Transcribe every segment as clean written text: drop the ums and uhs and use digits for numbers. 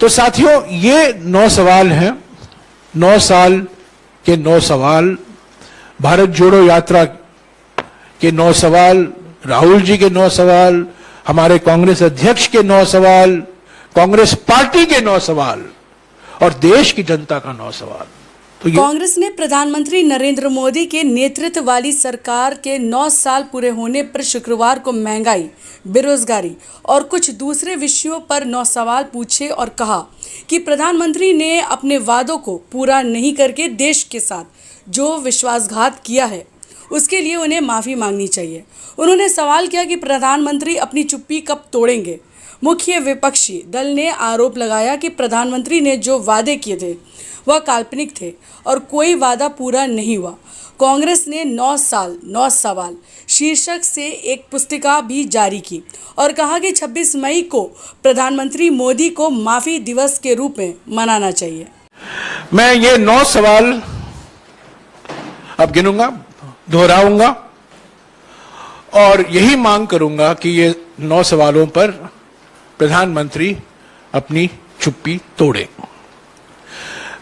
तो साथियों, ये 9 सवाल हैं, 9 साल के 9 सवाल, भारत जोड़ो यात्रा के 9 सवाल, राहुल जी के 9 सवाल, हमारे कांग्रेस अध्यक्ष के 9 सवाल, कांग्रेस पार्टी के 9 सवाल और देश की जनता का 9 सवाल। तो कांग्रेस ने प्रधानमंत्री नरेंद्र मोदी के नेतृत्व वाली सरकार के 9 साल पूरे होने पर शुक्रवार को महंगाई, बेरोजगारी और कुछ दूसरे विषयों पर 9 सवाल पूछे और कहा कि प्रधानमंत्री ने अपने वादों को पूरा नहीं करके देश के साथ जो विश्वासघात किया है उसके लिए उन्हें माफ़ी मांगनी चाहिए। उन्होंने सवाल किया कि प्रधानमंत्री अपनी चुप्पी कब तोड़ेंगे। मुख्य विपक्षी दल ने आरोप लगाया कि प्रधानमंत्री ने जो वादे किए थे वह काल्पनिक थे और कोई वादा पूरा नहीं हुआ। कांग्रेस ने 9 साल 9 सवाल शीर्षक से एक पुस्तिका भी जारी की और कहा कि 26 मई को प्रधानमंत्री मोदी को माफ़ी दिवस के रूप में मनाना चाहिए। मैं ये 9 सवाल अब गिनूंगा, दोहराऊंगा और यही मांग करूंगा कि ये 9 सवालों पर प्रधानमंत्री अपनी चुप्पी तोड़े।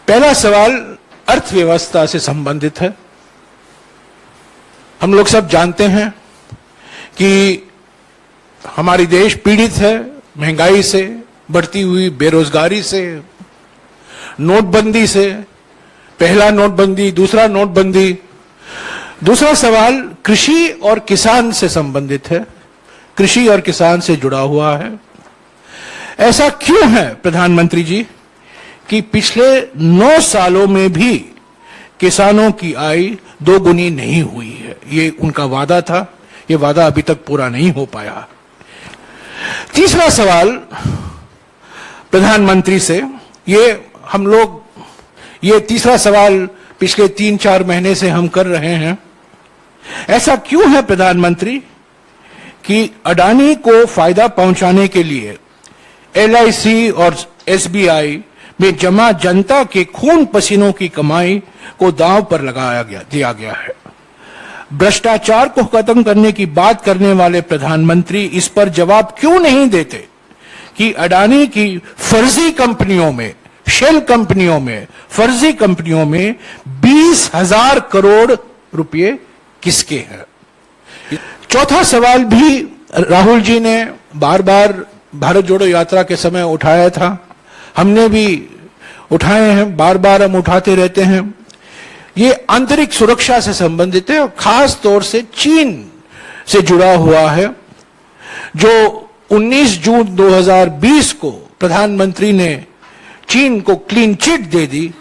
पहला सवाल अर्थव्यवस्था से संबंधित है। हम लोग सब जानते हैं कि हमारी देश पीड़ित है महंगाई से, बढ़ती हुई बेरोजगारी से, नोटबंदी से, पहला नोटबंदी, दूसरा नोटबंदी। दूसरा सवाल कृषि और किसान से संबंधित है, कृषि और किसान से जुड़ा हुआ है। ऐसा क्यों है प्रधानमंत्री जी कि पिछले 9 सालों में भी किसानों की आय 2 गुनी नहीं हुई है? ये उनका वादा था, ये वादा अभी तक पूरा नहीं हो पाया। तीसरा सवाल प्रधानमंत्री से, ये तीसरा सवाल पिछले 3-4 महीने से हम कर रहे हैं। ऐसा क्यों है प्रधानमंत्री कि अडानी को फायदा पहुंचाने के लिए LIC और SBI में जमा जनता के खून पसीनों की कमाई को दांव पर दिया गया है? भ्रष्टाचार को खत्म करने की बात करने वाले प्रधानमंत्री इस पर जवाब क्यों नहीं देते कि अडानी की फर्जी कंपनियों में, शेल कंपनियों में, फर्जी कंपनियों में 20,000 करोड़ रुपए किसके हैं? चौथा सवाल भी राहुल जी ने बार बार भारत जोड़ो यात्रा के समय उठाया था, हमने भी उठाए हैं, बार बार हम उठाते रहते हैं। ये आंतरिक सुरक्षा से संबंधित है और खास तौर से चीन से जुड़ा हुआ है, जो 19 जून 2020 को प्रधानमंत्री ने चीन को क्लीन चिट दे दी।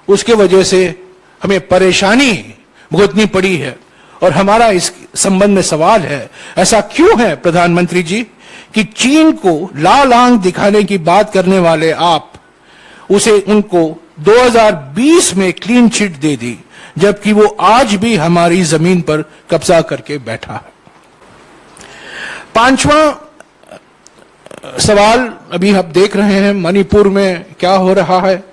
उसके वजह से हमें परेशानी भुगतनी पड़ी है और हमारा इस संबंध में सवाल है, ऐसा क्यों है प्रधानमंत्री जी कि चीन को लाल आंख दिखाने की बात करने वाले आप उनको 2020 में क्लीन चिट दे दी, जबकि वो आज भी हमारी जमीन पर कब्जा करके बैठा है। 5वां सवाल, अभी आप देख रहे हैं मणिपुर में क्या हो रहा है,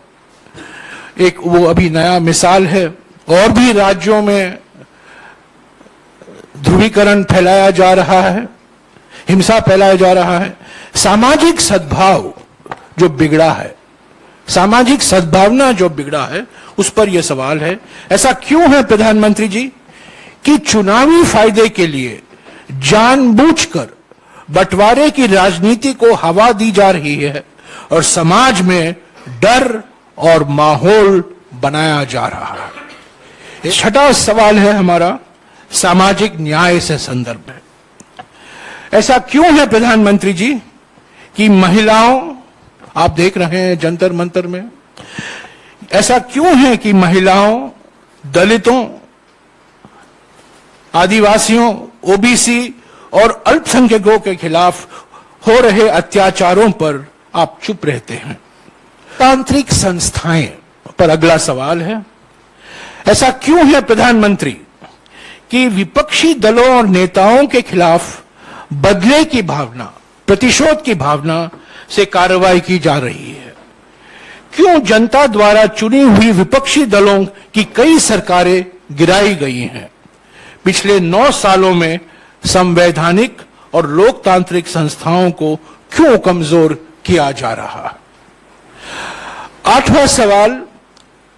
एक वो अभी नया मिसाल है। और भी राज्यों में ध्रुवीकरण फैलाया जा रहा है, हिंसा फैलाया जा रहा है। सामाजिक सद्भाव जो बिगड़ा है, सामाजिक सद्भावना जो बिगड़ा है, उस पर यह सवाल है। ऐसा क्यों है प्रधानमंत्री जी कि चुनावी फायदे के लिए जानबूझकर बंटवारे की राजनीति को हवा दी जा रही है और समाज में डर और माहौल बनाया जा रहा है? 6वां सवाल है हमारा सामाजिक न्याय से संदर्भ है। ऐसा क्यों है प्रधानमंत्री जी कि महिलाओं, आप देख रहे हैं जंतर मंतर में, ऐसा क्यों है कि महिलाओं, दलितों, आदिवासियों, OBC और अल्पसंख्यकों के खिलाफ हो रहे अत्याचारों पर आप चुप रहते हैं? तांत्रिक संस्थाएं पर अगला सवाल है। ऐसा क्यों है प्रधानमंत्री कि विपक्षी दलों और नेताओं के खिलाफ बदले की भावना, प्रतिशोध की भावना से कार्रवाई की जा रही है? क्यों जनता द्वारा चुनी हुई विपक्षी दलों की कई सरकारें गिराई गई हैं? पिछले 9 सालों में संवैधानिक और लोकतांत्रिक संस्थाओं को क्यों कमजोर किया जा रहा है? 8वां सवाल,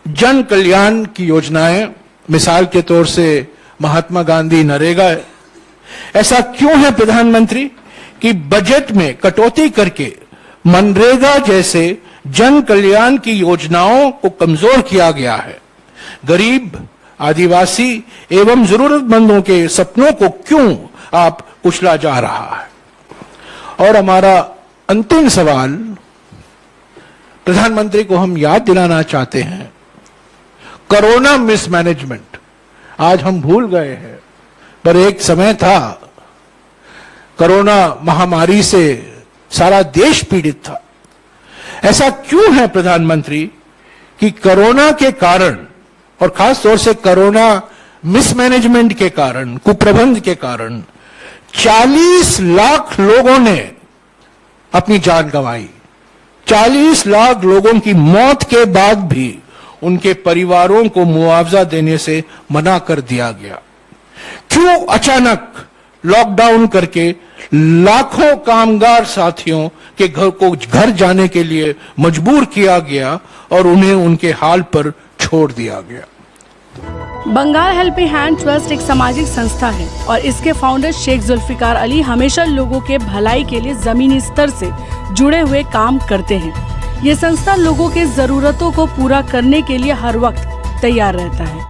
जन कल्याण की योजनाएं, मिसाल के तौर से महात्मा गांधी नरेगा है। ऐसा क्यों है प्रधानमंत्री कि बजट में कटौती करके मनरेगा जैसे जन कल्याण की योजनाओं को कमजोर किया गया है? गरीब, आदिवासी एवं जरूरतमंदों के सपनों को क्यों आप कुचला जा रहा है? और हमारा अंतिम सवाल, प्रधानमंत्री को हम याद दिलाना चाहते हैं, कोरोना मिसमैनेजमेंट आज हम भूल गए हैं, पर एक समय था कोरोना महामारी से सारा देश पीड़ित था। ऐसा क्यों है प्रधानमंत्री कि कोरोना के कारण और खास तौर से कोरोना मिसमैनेजमेंट के कारण, कुप्रबंध के कारण 40 लाख लोगों ने अपनी जान गंवाई। 40 लाख लोगों की मौत के बाद भी उनके परिवारों को मुआवजा देने से मना कर दिया गया। क्यों अचानक लॉकडाउन करके लाखों कामगार साथियों के घर जाने के लिए मजबूर किया गया और उन्हें उनके हाल पर छोड़ दिया गया? बंगाल हेल्पिंग हैंड ट्रस्ट एक सामाजिक संस्था है और इसके फाउंडर शेख जुल्फिकार अली हमेशा लोगों के भलाई के लिए जमीनी स्तर से जुड़े हुए काम करते हैं। ये संस्था लोगों के जरूरतों को पूरा करने के लिए हर वक्त तैयार रहता है।